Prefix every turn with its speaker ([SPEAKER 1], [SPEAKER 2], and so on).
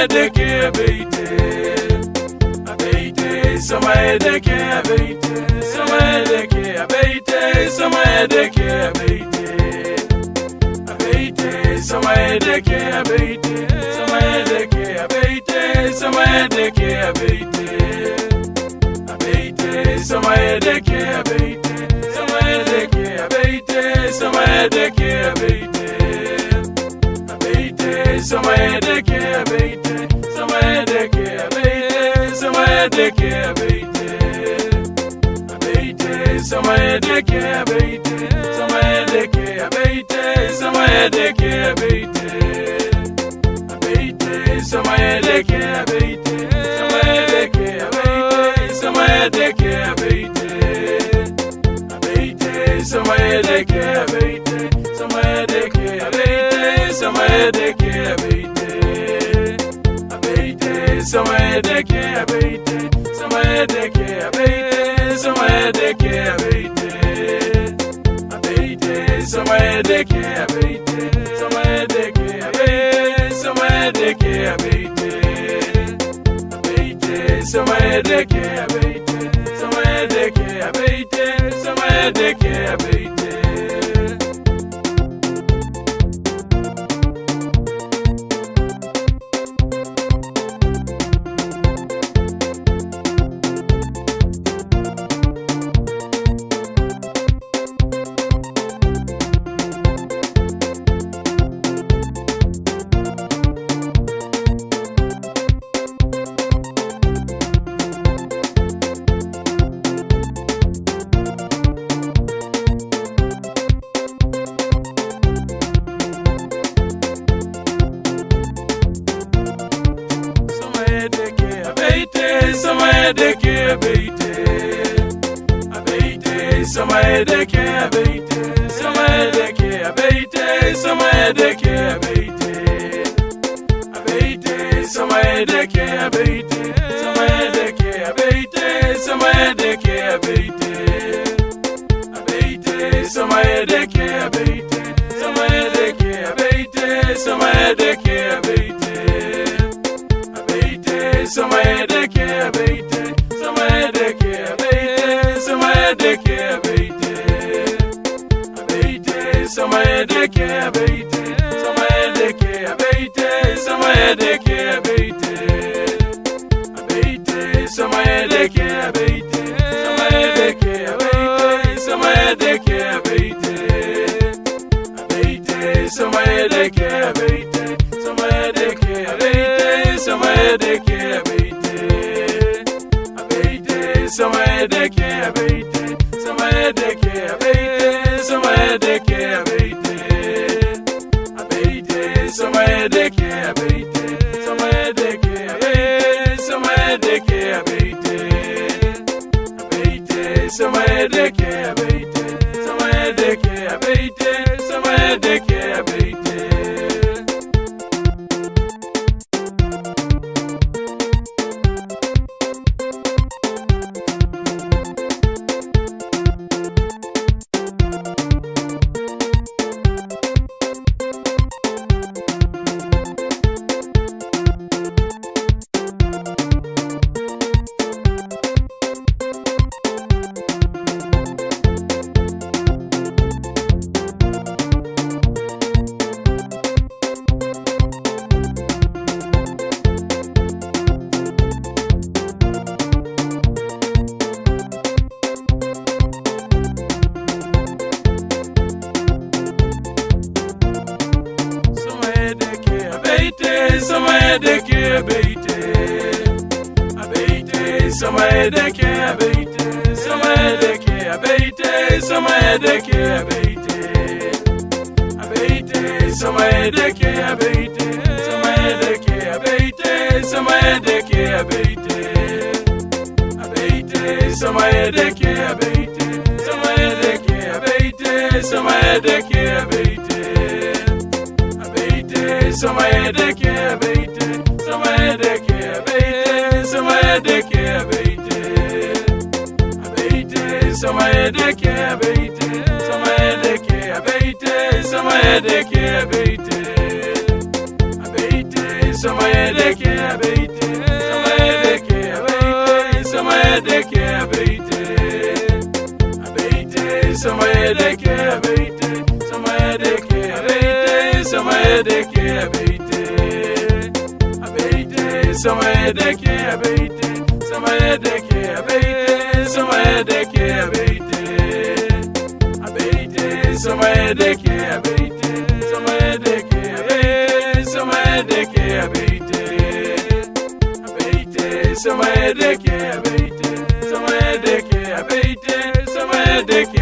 [SPEAKER 1] edeke abeite. Abeite, sama edeke abeite. Sama edeke abeite, sama edeke abeite. Abeite, sama edeke abeite. Sama edeke abeite, sama edeke abeite. Abeite, sama edeke abeite. Sama edeke abeite, sama edeke abeite. Abeite, sama edeke abeite. Sama edeke abeite, sama edeke abeite. Abeite, sama edeke abeite. Sama edeke abeite, sama edeke abeite. Abeite, sama edeke abeite. Sama edeke abeite, sama edeke abeite. Abeite, sama edeke abeite. Sama edeke abeite, sama edeke abeite. Abeite, sama edeke abeite. Sama edeke abeite, sama edeke abeite. Abeite, sama edeke abeite. Sama edeke abeite, sama edeke abeite. Abeite, sama edeke abeite. Sama edeke abeite, sama edeke abeite. Sama edeke abeite. Abeite, sama edeke abeite. Sama edeke abeite, sama edeke abeite. Abeite, sama edeke abeite. Sama edeke abeite, sama edeke abeite. Abeite, sama edeke abeite. Sama edeke abeite, sama edeke abeite. Abeite, sama edeke abeite. Sama edeke abeite, sama edeke abeite. Abeite, sama edeke abeite. Sama edeke abeite, sama edeke abeite. Abeite, sama edeke abeite. Sama edeke abeite, sama edeke abeite. Abeite, sama edeke abeite. Sama edeke abeite, sama edeke abeite. Abeite, sama edeke abeite. Sama edeke abeite, sama edeke abeite. Abeite, sama edeke abeite. Sama edeke abeite, sama edeke abeite. Abeite, sama edeke abeite. Sama edeke abeite, sama edeke abeite. Sama edeke abeite. Abeite, sama edeke abeite. Sama edeke abeite, sama edeke abeite. Abeite, sama edeke abeite. Sama edeke abeite, sama edeke abeite. Abeite, sama edeke abeite. Sama edeke abeite, sama edeke abeite. Abeite, sama edeke abeite. Sama edeke abeite, sama edeke abeite. Abeite, sama edeke abeite. Sama edeke abeite, sama edeke abeite. Abeite, sama yedeke abeite, sama yedeke abeite, sama yedeke abeite, abeite, sama yedeke abeite, sama yedeke abeite, sama yedeke abeite, abeite, sama yedeke abeite, sama yedeke abeite, sama yedeke abeite, abeite, sama yedeke abeite, sama yedeke abeite, sama yedeke abeite, abeite, sama yedeke abeite, sama yedeke abeite, sama yedeke